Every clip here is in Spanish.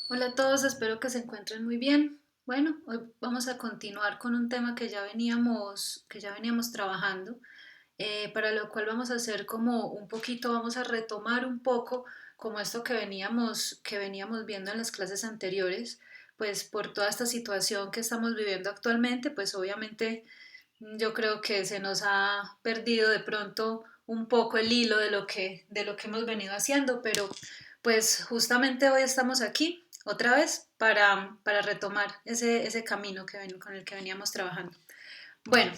Hola a todos, espero que se encuentren muy bien. Bueno, hoy vamos a continuar con un tema que ya veníamos trabajando, para lo cual vamos a hacer como un poquito, vamos a retomar un poco como esto que veníamos viendo en las clases anteriores, pues por toda esta situación que estamos viviendo actualmente, pues obviamente yo creo que se nos ha perdido de pronto un poco el hilo de lo que hemos venido haciendo, pero pues justamente hoy estamos aquí otra vez para retomar ese camino con el que veníamos trabajando. Bueno,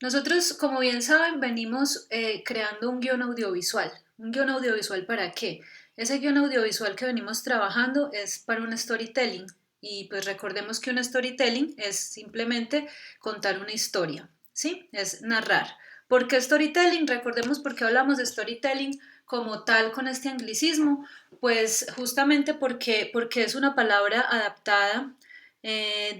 nosotros, como bien saben, venimos creando un guión audiovisual. ¿Un guión audiovisual para qué? Ese guión audiovisual que venimos trabajando es para un storytelling. Y pues recordemos que un storytelling es simplemente contar una historia, ¿sí? Es narrar. ¿Por qué storytelling? Recordemos por qué hablamos de storytelling como tal con este anglicismo, pues justamente porque es una palabra adaptada,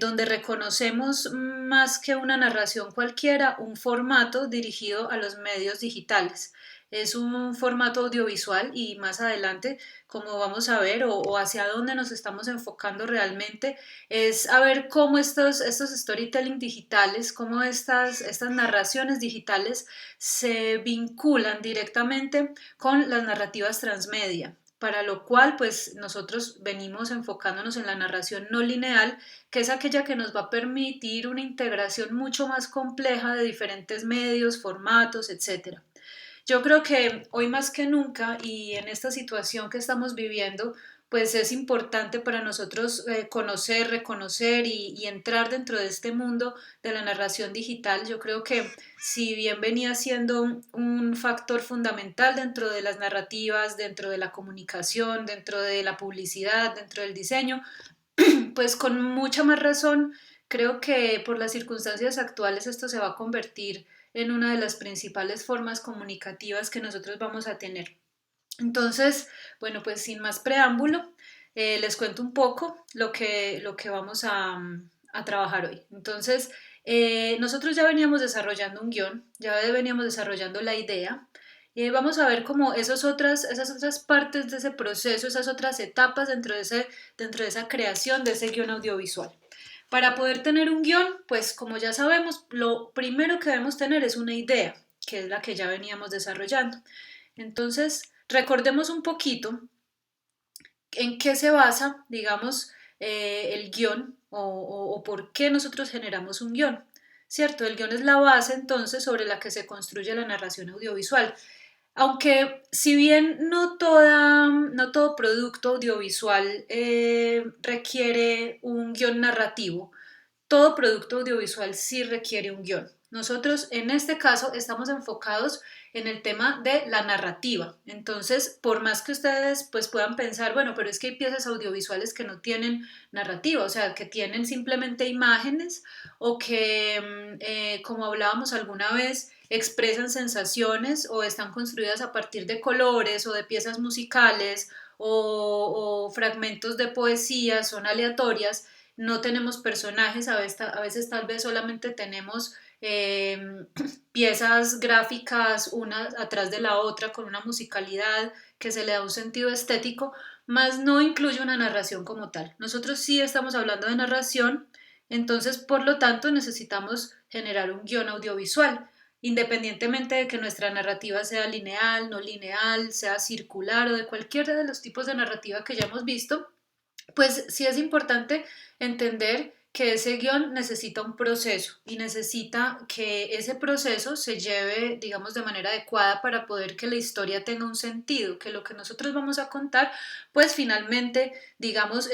donde reconocemos más que una narración cualquiera, un formato dirigido a los medios digitales. Es un formato audiovisual y más adelante, como vamos a ver, o hacia dónde nos estamos enfocando realmente, es a ver cómo estos storytelling digitales, cómo estas narraciones digitales se vinculan directamente con las narrativas transmedia, para lo cual pues nosotros venimos enfocándonos en la narración no lineal, que es aquella que nos va a permitir una integración mucho más compleja de diferentes medios, formatos, etcétera. Yo creo que hoy más que nunca y en esta situación que estamos viviendo, pues es importante para nosotros conocer, reconocer y entrar dentro de este mundo de la narración digital. Yo creo que si bien venía siendo un factor fundamental dentro de las narrativas, dentro de la comunicación, dentro de la publicidad, dentro del diseño, pues con mucha más razón, creo que por las circunstancias actuales esto se va a convertir en una de las principales formas comunicativas que nosotros vamos a tener. Entonces, bueno, pues sin más preámbulo, les cuento un poco lo que vamos a trabajar hoy. Entonces, nosotros ya veníamos desarrollando un guión, ya veníamos desarrollando la idea. Vamos a ver cómo esas otras partes de ese proceso, esas otras etapas dentro de esa creación de ese guión audiovisual. Para poder tener un guión, pues como ya sabemos, lo primero que debemos tener es una idea, que es la que ya veníamos desarrollando. Entonces, recordemos un poquito en qué se basa, digamos, el guión o por qué nosotros generamos un guión. ¿Cierto? El guión es la base entonces sobre la que se construye la narración audiovisual. Aunque si bien no todo producto audiovisual requiere un guión narrativo, todo producto audiovisual sí requiere un guión. Nosotros en este caso estamos enfocados en el tema de la narrativa. Entonces, por más que ustedes pues puedan pensar, bueno, pero es que hay piezas audiovisuales que no tienen narrativa, o sea, que tienen simplemente imágenes o que, como hablábamos alguna vez, expresan sensaciones o están construidas a partir de colores o de piezas musicales o fragmentos de poesía, son aleatorias, no tenemos personajes, a veces tal vez solamente tenemos piezas gráficas una atrás de la otra con una musicalidad que se le da un sentido estético, más no incluye una narración como tal. Nosotros sí estamos hablando de narración, entonces por lo tanto necesitamos generar un guión audiovisual, independientemente de que nuestra narrativa sea lineal, no lineal, sea circular o de cualquiera de los tipos de narrativa que ya hemos visto, pues sí es importante entender que ese guión necesita un proceso y necesita que ese proceso se lleve, digamos, de manera adecuada para poder que la historia tenga un sentido, que lo que nosotros vamos a contar, pues finalmente, digamos,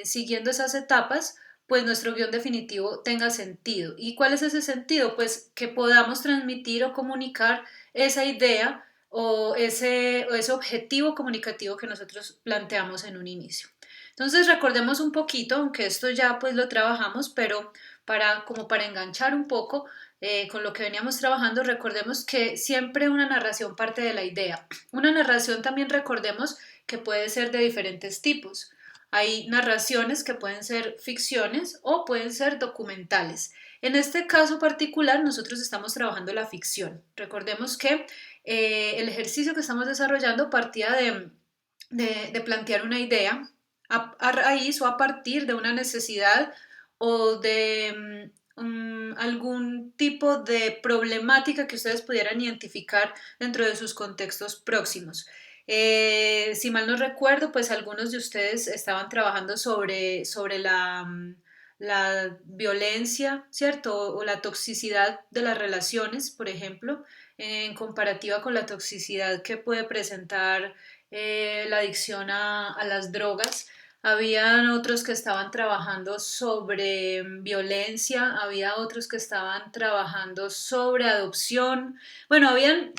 siguiendo esas etapas, pues nuestro guión definitivo tenga sentido. ¿Y cuál es ese sentido? Pues que podamos transmitir o comunicar esa idea o ese objetivo comunicativo que nosotros planteamos en un inicio. Entonces recordemos un poquito, aunque esto ya pues lo trabajamos, pero como para enganchar un poco con lo que veníamos trabajando, recordemos que siempre una narración parte de la idea. Una narración también recordemos que puede ser de diferentes tipos. Hay narraciones que pueden ser ficciones o pueden ser documentales. En este caso particular, nosotros estamos trabajando la ficción. Recordemos que el ejercicio que estamos desarrollando partía de plantear una idea a raíz o a partir de una necesidad o de algún tipo de problemática que ustedes pudieran identificar dentro de sus contextos próximos. Si mal no recuerdo, pues algunos de ustedes estaban trabajando sobre la violencia, ¿cierto? O la toxicidad de las relaciones, por ejemplo, en comparativa con la toxicidad que puede presentar la adicción a las drogas. Habían otros que estaban trabajando sobre violencia, había otros que estaban trabajando sobre adopción. Bueno, habían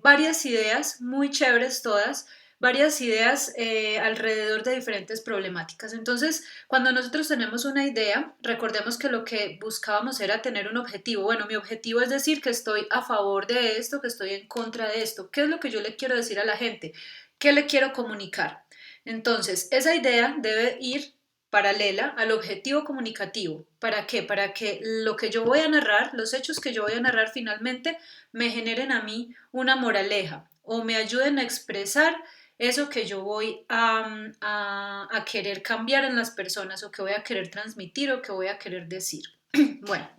varias ideas, muy chéveres todas, varias ideas alrededor de diferentes problemáticas. Entonces, cuando nosotros tenemos una idea, recordemos que lo que buscábamos era tener un objetivo. Bueno, mi objetivo es decir que estoy a favor de esto, que estoy en contra de esto. ¿Qué es lo que yo le quiero decir a la gente? ¿Qué le quiero comunicar? Entonces, esa idea debe ir paralela al objetivo comunicativo. ¿Para qué? Para que lo que yo voy a narrar, los hechos que yo voy a narrar finalmente, me generen a mí una moraleja o me ayuden a expresar eso que yo voy a querer cambiar en las personas o que voy a querer transmitir o que voy a querer decir. Bueno,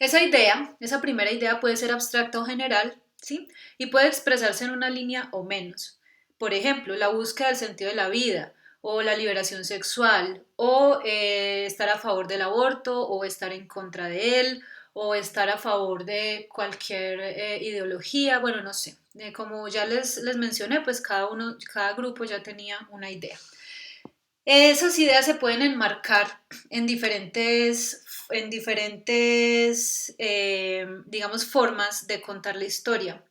esa idea, esa primera idea puede ser abstracta o general, ¿sí? Y puede expresarse en una línea o menos. Por ejemplo, la búsqueda del sentido de la vida, o la liberación sexual, o estar a favor del aborto, o estar en contra de él, o estar a favor de cualquier ideología, bueno, no sé. Como ya les mencioné, pues cada grupo ya tenía una idea. Esas ideas se pueden enmarcar en diferentes, digamos, formas de contar la historia,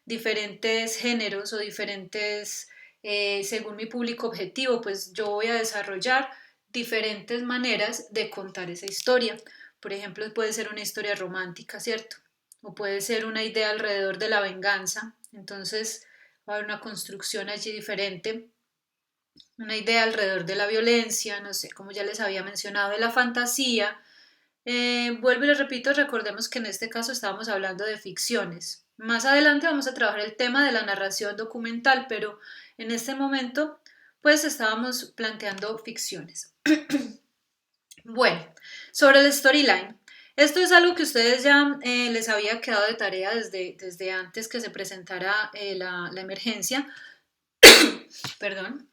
diferentes géneros o diferentes, según mi público objetivo, pues yo voy a desarrollar diferentes maneras de contar esa historia. Por ejemplo, puede ser una historia romántica, ¿cierto? O puede ser una idea alrededor de la venganza. Entonces, va a haber una construcción allí diferente, una idea alrededor de la violencia, no sé, como ya les había mencionado, de la fantasía. Vuelvo y les repito, recordemos que en este caso estábamos hablando de ficciones. Más adelante vamos a trabajar el tema de la narración documental, pero en este momento pues estábamos planteando ficciones. Bueno, sobre el storyline. Esto es algo que ustedes ya les había quedado de tarea desde antes que se presentara la emergencia. Perdón.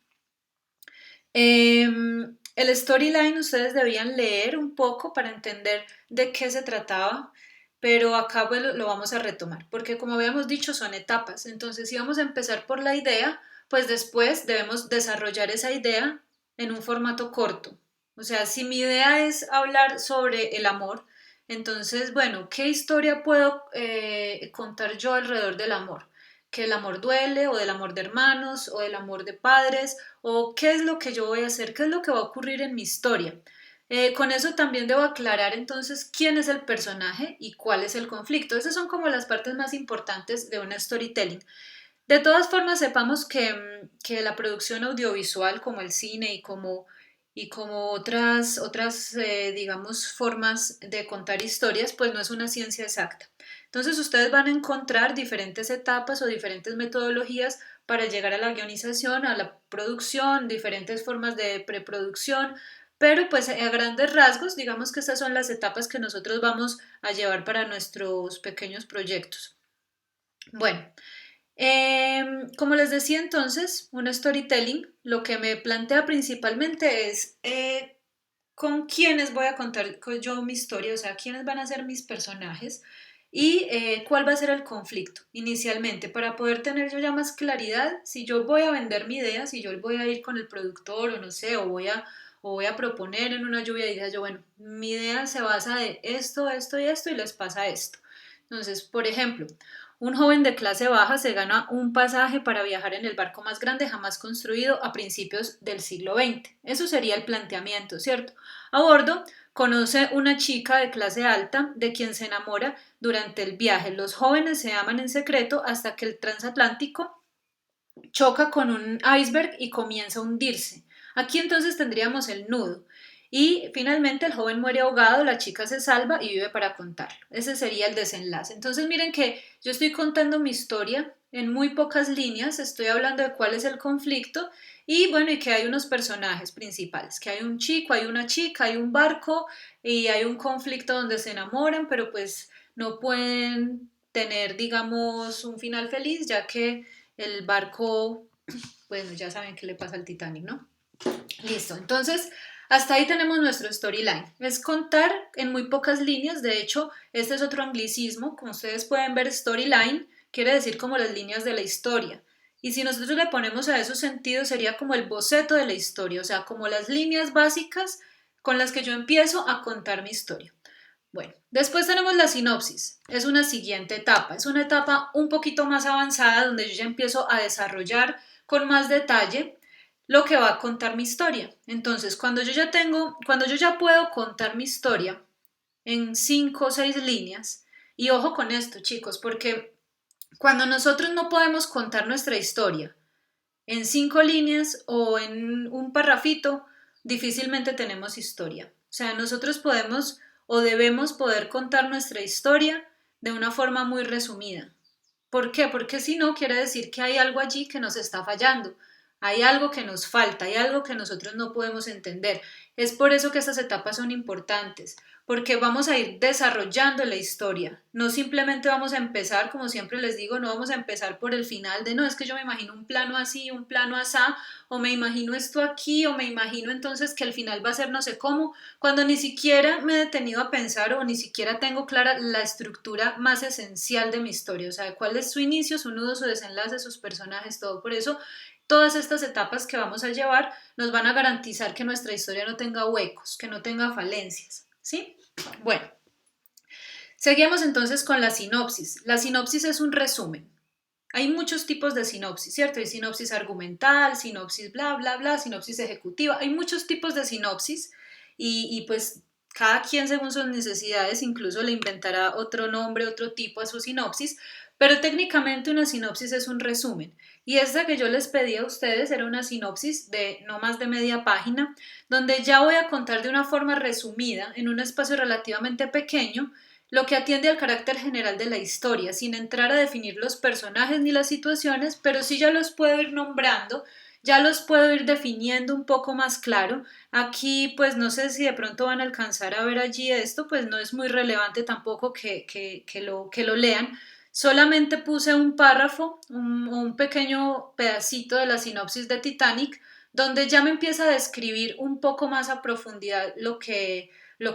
El storyline ustedes debían leer un poco para entender de qué se trataba, pero acá pues, lo vamos a retomar, porque como habíamos dicho son etapas. Entonces, si vamos a empezar por la idea, pues después debemos desarrollar esa idea en un formato corto. O sea, si mi idea es hablar sobre el amor, entonces, bueno, ¿qué historia puedo contar yo alrededor del amor? Que el amor duele, o del amor de hermanos, o del amor de padres, o qué es lo que yo voy a hacer, qué es lo que va a ocurrir en mi historia. Con eso también debo aclarar entonces quién es el personaje y cuál es el conflicto. Esas son como las partes más importantes de una storytelling. De todas formas, sepamos que la producción audiovisual, como el cine y como otras digamos, formas de contar historias, pues no es una ciencia exacta. Entonces, ustedes van a encontrar diferentes etapas o diferentes metodologías para llegar a la guionización, a la producción, diferentes formas de preproducción, pero pues a grandes rasgos, digamos que estas son las etapas que nosotros vamos a llevar para nuestros pequeños proyectos. Bueno, como les decía entonces, un storytelling lo que me plantea principalmente es con quiénes voy a contar yo mi historia, o sea, quiénes van a ser mis personajes y cuál va a ser el conflicto inicialmente para poder tener yo ya más claridad si yo voy a vender mi idea, si yo voy a ir con el productor o no sé, o voy a proponer en una lluvia de ideas, yo, bueno, mi idea se basa de esto, esto y esto y les pasa esto. Entonces, por ejemplo, un joven de clase baja se gana un pasaje para viajar en el barco más grande jamás construido a principios del siglo XX. Eso sería el planteamiento, ¿cierto? A bordo, conoce una chica de clase alta de quien se enamora durante el viaje. Los jóvenes se aman en secreto hasta que el transatlántico choca con un iceberg y comienza a hundirse. Aquí entonces tendríamos el nudo. Y finalmente el joven muere ahogado, la chica se salva y vive para contarlo. Ese sería el desenlace. Entonces miren que yo estoy contando mi historia en muy pocas líneas, estoy hablando de cuál es el conflicto y bueno, y que hay unos personajes principales, que hay un chico, hay una chica, hay un barco y hay un conflicto donde se enamoran, pero pues no pueden tener, digamos, un final feliz, ya que el barco, bueno, ya saben qué le pasa al Titanic, ¿no? Listo, entonces hasta ahí tenemos nuestro storyline. Es contar en muy pocas líneas, de hecho, este es otro anglicismo, como ustedes pueden ver, storyline quiere decir como las líneas de la historia. Y si nosotros le ponemos a eso sentido, sería como el boceto de la historia, o sea, como las líneas básicas con las que yo empiezo a contar mi historia. Bueno, después tenemos la sinopsis. Es una siguiente etapa. Es una etapa un poquito más avanzada donde yo ya empiezo a desarrollar con más detalle lo que va a contar mi historia. Entonces, cuando yo ya puedo contar mi historia en 5 o 6 líneas, y ojo con esto, chicos, porque cuando nosotros no podemos contar nuestra historia en 5 líneas o en un parrafito, difícilmente tenemos historia. O sea, nosotros podemos o debemos poder contar nuestra historia de una forma muy resumida. ¿Por qué? Porque si no, quiere decir que hay algo allí que nos está fallando, hay algo que nos falta, hay algo que nosotros no podemos entender. Es por eso que estas etapas son importantes, porque vamos a ir desarrollando la historia. No simplemente vamos a empezar, como siempre les digo, no vamos a empezar por el final de no, es que yo me imagino un plano así, un plano asá, o me imagino esto aquí, o me imagino entonces que el final va a ser no sé cómo, cuando ni siquiera me he detenido a pensar o ni siquiera tengo clara la estructura más esencial de mi historia, o sea, cuál es su inicio, su nudo, su desenlace, sus personajes, todo. Por eso, todas estas etapas que vamos a llevar nos van a garantizar que nuestra historia no tenga huecos, que no tenga falencias, ¿sí? Bueno, seguimos entonces con la sinopsis. La sinopsis es un resumen. Hay muchos tipos de sinopsis, ¿cierto? Hay sinopsis argumental, sinopsis bla, bla, bla, sinopsis ejecutiva. Hay muchos tipos de sinopsis y pues cada quien según sus necesidades incluso le inventará otro nombre, otro tipo a su sinopsis, pero técnicamente una sinopsis es un resumen. Y esta que yo les pedí a ustedes era una sinopsis de no más de media página, donde ya voy a contar de una forma resumida, en un espacio relativamente pequeño, lo que atiende al carácter general de la historia, sin entrar a definir los personajes ni las situaciones, pero sí ya los puedo ir nombrando, ya los puedo ir definiendo un poco más claro. Aquí, pues no sé si de pronto van a alcanzar a ver allí esto, pues no es muy relevante tampoco que lo lean. Solamente puse un párrafo, un pequeño pedacito de la sinopsis de Titanic, donde ya me empieza a describir un poco más a profundidad lo que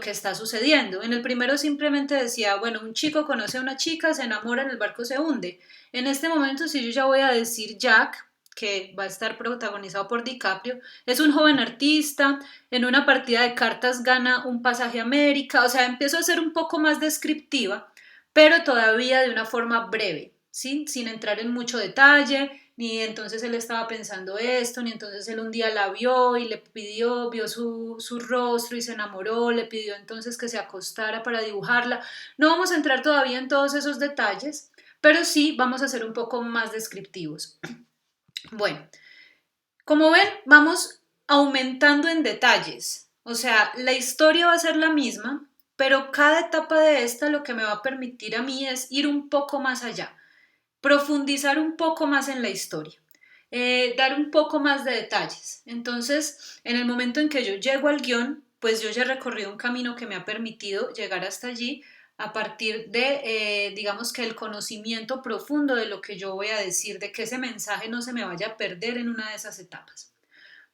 está sucediendo. En el primero simplemente decía, bueno, un chico conoce a una chica, se enamora, en el barco se hunde. En este momento, si yo ya voy a decir Jack, que va a estar protagonizado por DiCaprio, es un joven artista, en una partida de cartas gana un pasaje a América, o sea, empiezo a ser un poco más descriptiva, pero todavía de una forma breve, ¿sí? Sin entrar en mucho detalle, ni entonces él estaba pensando esto, ni entonces él un día la vio y le pidió, vio su rostro y se enamoró, le pidió entonces que se acostara para dibujarla. No vamos a entrar todavía en todos esos detalles, pero sí vamos a ser un poco más descriptivos. Bueno, como ven, vamos aumentando en detalles. O sea, la historia va a ser la misma, pero cada etapa de esta lo que me va a permitir a mí es ir un poco más allá, profundizar un poco más en la historia, dar un poco más de detalles. Entonces, en el momento en que yo llego al guión, pues yo ya he recorrido un camino que me ha permitido llegar hasta allí a partir de, digamos que el conocimiento profundo de lo que yo voy a decir, de que ese mensaje no se me vaya a perder en una de esas etapas.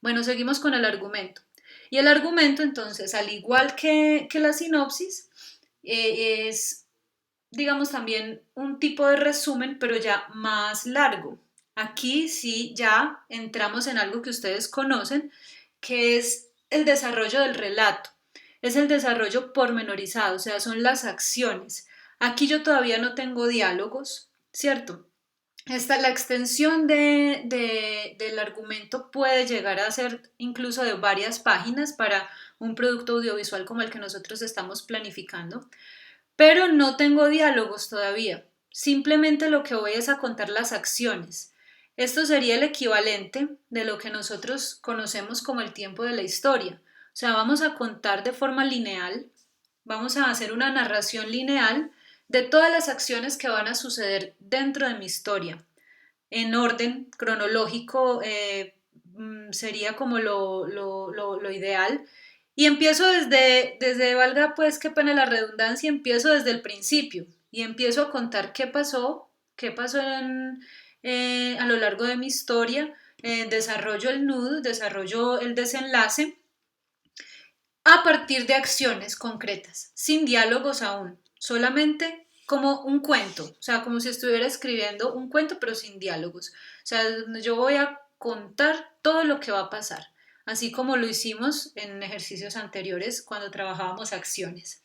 Bueno, seguimos con el argumento. Y el argumento, entonces, al igual que la sinopsis, es, digamos, también un tipo de resumen, pero ya más largo. Aquí sí ya entramos en algo que ustedes conocen, que es el desarrollo del relato. Es el desarrollo pormenorizado, o sea, son las acciones. Aquí yo todavía no tengo diálogos, ¿cierto? La extensión del argumento puede llegar a ser incluso de varias páginas para un producto audiovisual como el que nosotros estamos planificando, pero no tengo diálogos todavía. Simplemente lo que voy es a contar las acciones. Esto sería el equivalente de lo que nosotros conocemos como el tiempo de la historia. O sea, vamos a contar de forma lineal, vamos a hacer una narración lineal de todas las acciones que van a suceder dentro de mi historia. en orden cronológico, sería como lo ideal. Y empiezo valga pues qué pena la redundancia, empiezo desde el principio y empiezo a contar qué pasó a lo largo de mi historia, desarrollo el nudo, desarrollo el desenlace a partir de acciones concretas, sin diálogos aún, solamente como un cuento, o sea, como si estuviera escribiendo un cuento pero sin diálogos. O sea, yo voy a contar todo lo que va a pasar, así como lo hicimos en ejercicios anteriores cuando trabajábamos acciones.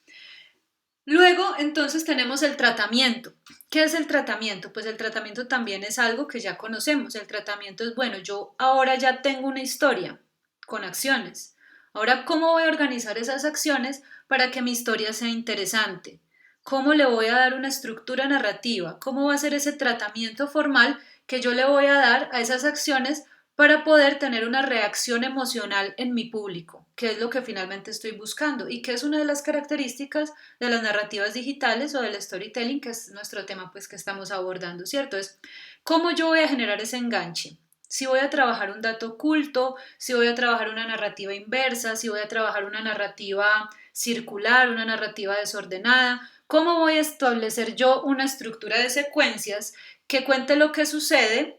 Luego, entonces, tenemos el tratamiento. ¿Qué es el tratamiento? Pues el tratamiento también es algo que ya conocemos. El tratamiento es, bueno, yo ahora ya tengo una historia con acciones. Ahora, ¿cómo voy a organizar esas acciones para que mi historia sea interesante? ¿Cómo le voy a dar una estructura narrativa? ¿Cómo va a ser ese tratamiento formal que yo le voy a dar a esas acciones para poder tener una reacción emocional en mi público, que es lo que finalmente estoy buscando y que es una de las características de las narrativas digitales o del storytelling, que es nuestro tema pues que estamos abordando, ¿cierto? Es cómo yo voy a generar ese enganche. Si voy a trabajar un dato oculto, si voy a trabajar una narrativa inversa, si voy a trabajar una narrativa circular, una narrativa desordenada, cómo voy a establecer yo una estructura de secuencias que cuente lo que sucede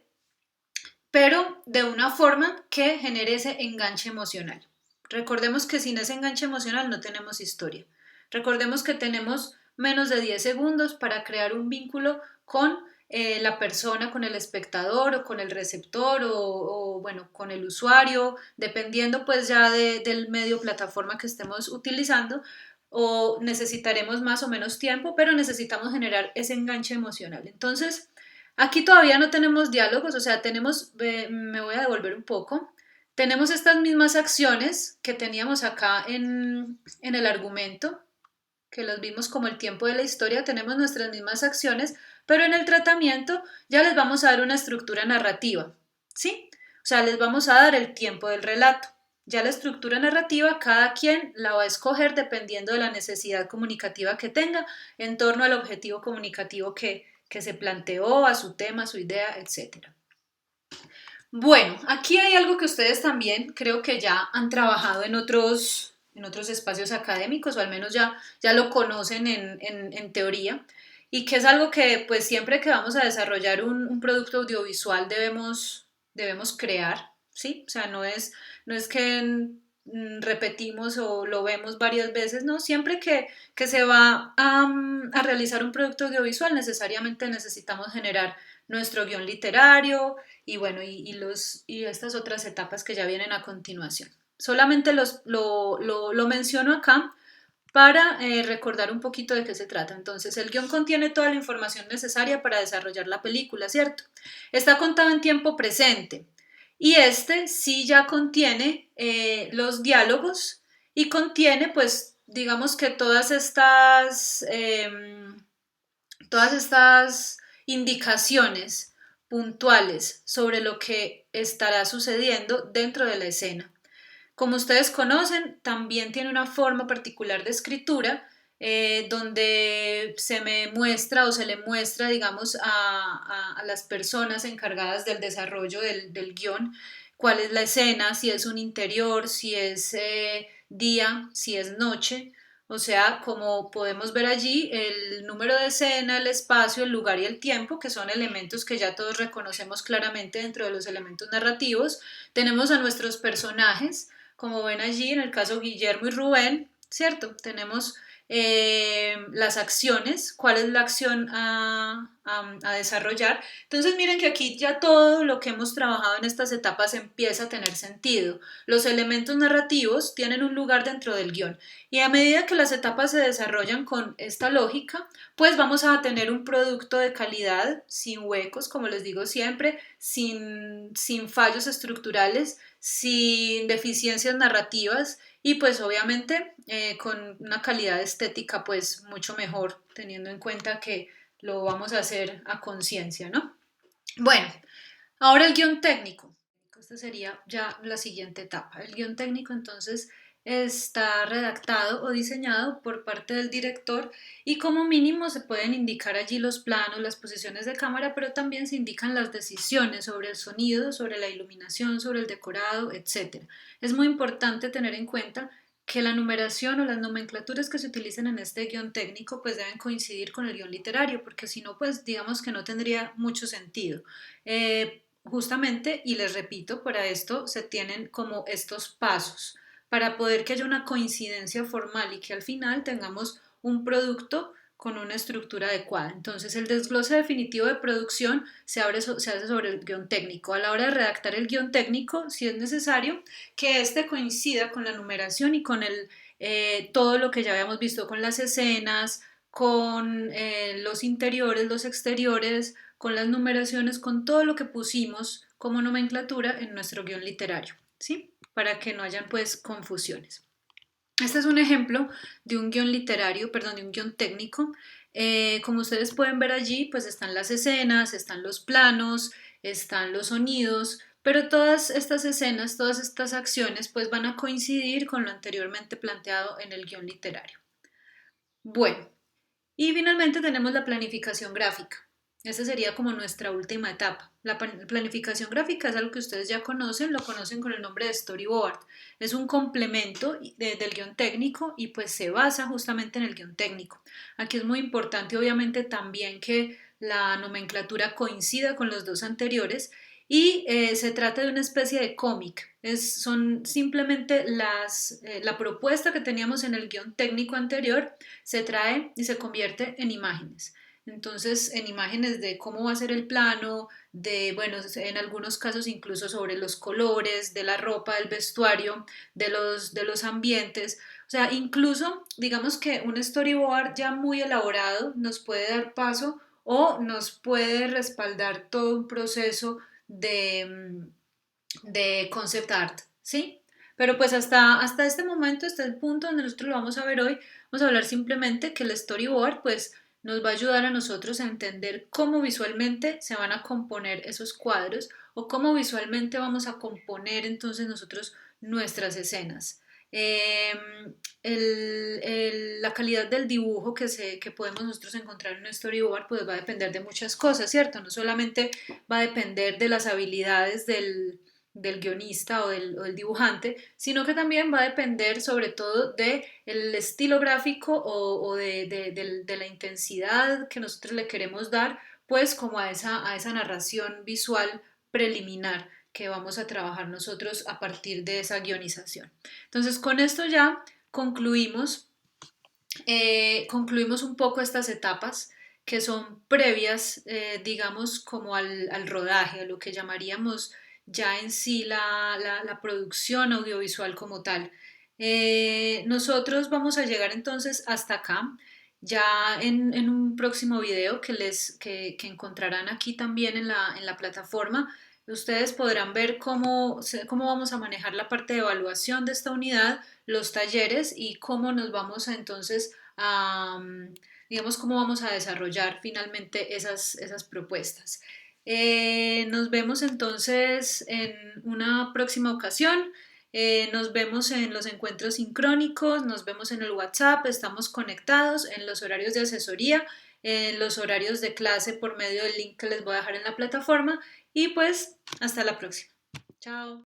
pero de una forma que genere ese enganche emocional. Recordemos que sin ese enganche emocional no tenemos historia. Recordemos que tenemos menos de 10 segundos para crear un vínculo con la persona, con el espectador o con el receptor bueno, con el usuario, dependiendo pues ya del medio plataforma que estemos utilizando o necesitaremos más o menos tiempo, pero necesitamos generar ese enganche emocional. Entonces, aquí todavía no tenemos diálogos, o sea, me voy a devolver un poco, tenemos estas mismas acciones que teníamos acá en el argumento, que los vimos como el tiempo de la historia, tenemos nuestras mismas acciones, pero en el tratamiento ya les vamos a dar una estructura narrativa, ¿sí? O sea, les vamos a dar el tiempo del relato. Ya la estructura narrativa, cada quien la va a escoger dependiendo de la necesidad comunicativa que tenga en torno al objetivo comunicativo que se planteó, a su tema, a su idea, etcétera. Bueno, aquí hay algo que ustedes también creo que ya han trabajado en otros espacios académicos o al menos ya lo conocen en teoría y que es algo que pues siempre que vamos a desarrollar un producto audiovisual debemos crear, ¿sí? O sea, no es que repetimos o lo vemos varias veces, no, siempre que se va a realizar un producto audiovisual necesariamente necesitamos generar nuestro guión literario, y bueno, y estas otras etapas que ya vienen a continuación. Solamente lo menciono acá para recordar un poquito de qué se trata. Entonces, el guión contiene toda la información necesaria para desarrollar la película, ¿cierto? Está contado en tiempo presente y este sí ya contiene los diálogos y contiene, pues, digamos que todas estas indicaciones puntuales sobre lo que estará sucediendo dentro de la escena. Como ustedes conocen, también tiene una forma particular de escritura donde se me muestra o se le muestra, digamos, a las personas encargadas del desarrollo del guión cuál es la escena, si es un interior, si es día, si es noche. O sea, como podemos ver allí, el número de escena, el espacio, el lugar y el tiempo, que son elementos que ya todos reconocemos claramente dentro de los elementos narrativos. Tenemos a nuestros personajes, como ven allí, en el caso Guillermo y Rubén, ¿cierto? Tenemos las acciones, cuál es la acción a desarrollar. Entonces miren que aquí ya todo lo que hemos trabajado en estas etapas empieza a tener sentido. Los elementos narrativos tienen un lugar dentro del guión y a medida que las etapas se desarrollan con esta lógica, pues vamos a tener un producto de calidad, sin huecos, como les digo siempre, sin fallos estructurales, sin deficiencias narrativas y pues obviamente con una calidad estética pues mucho mejor, teniendo en cuenta que lo vamos a hacer a conciencia, ¿no? Bueno, ahora el guión técnico. Esta sería ya la siguiente etapa. El guión técnico entonces está redactado o diseñado por parte del director y como mínimo se pueden indicar allí los planos, las posiciones de cámara, pero también se indican las decisiones sobre el sonido, sobre la iluminación, sobre el decorado, etc. Es muy importante tener en cuenta que la numeración o las nomenclaturas que se utilicen en este guión técnico pues deben coincidir con el guión literario, porque si no pues digamos que no tendría mucho sentido. Justamente, y les repito, para esto se tienen como estos pasos, para poder que haya una coincidencia formal y que al final tengamos un producto con una estructura adecuada. Entonces, el desglose definitivo de producción se hace sobre el guión técnico. A la hora de redactar el guión técnico, si es necesario que este coincida con la numeración y con todo lo que ya habíamos visto con las escenas, con los interiores, los exteriores, con las numeraciones, con todo lo que pusimos como nomenclatura en nuestro guión literario, ¿sí? Para que no hayan pues confusiones. Este es un ejemplo de un guión literario, perdón, de un guión técnico. Como ustedes pueden ver allí, pues están las escenas, están los planos, están los sonidos, pero todas estas escenas, todas estas acciones, pues van a coincidir con lo anteriormente planteado en el guión literario. Bueno, y finalmente tenemos la planificación gráfica. Esa sería como nuestra última etapa. La planificación gráfica es algo que ustedes ya conocen, lo conocen con el nombre de storyboard. Es un complemento del guión técnico y pues se basa justamente en el guión técnico. Aquí es muy importante obviamente también que la nomenclatura coincida con los dos anteriores y se trata de una especie de cómic. Son simplemente la propuesta que teníamos en el guión técnico anterior se trae y se convierte en imágenes. Entonces, en imágenes de cómo va a ser el plano, bueno, en algunos casos incluso sobre los colores, de la ropa, del vestuario, de los ambientes. O sea, incluso digamos que un storyboard ya muy elaborado nos puede dar paso o nos puede respaldar todo un proceso de concept art, ¿sí? Pero pues hasta este momento, hasta el punto donde nosotros lo vamos a ver hoy, vamos a hablar simplemente que el storyboard pues nos va a ayudar a nosotros a entender cómo visualmente se van a componer esos cuadros o cómo visualmente vamos a componer entonces nosotros nuestras escenas. Eh, la calidad del dibujo que podemos nosotros encontrar en un storyboard pues va a depender de muchas cosas, ¿cierto? No solamente va a depender de las habilidades del guionista o del dibujante, sino que también va a depender sobre todo del estilo gráfico o de la intensidad que nosotros le queremos dar, pues como a esa narración visual preliminar que vamos a trabajar nosotros a partir de esa guionización. Entonces, con esto ya concluimos un poco estas etapas que son previas, digamos, como al rodaje, a lo que llamaríamos ya en sí la producción audiovisual como tal. Nosotros vamos a llegar entonces hasta acá, ya en un próximo video que encontrarán aquí también en la plataforma. Ustedes podrán ver cómo vamos a manejar la parte de evaluación de esta unidad, los talleres y cómo nos vamos a entonces digamos, cómo vamos a desarrollar finalmente esas propuestas. Nos vemos entonces en una próxima ocasión. Nos vemos en los encuentros sincrónicos, nos vemos en el WhatsApp, estamos conectados en los horarios de asesoría, en los horarios de clase por medio del link que les voy a dejar en la plataforma y pues hasta la próxima. Chao.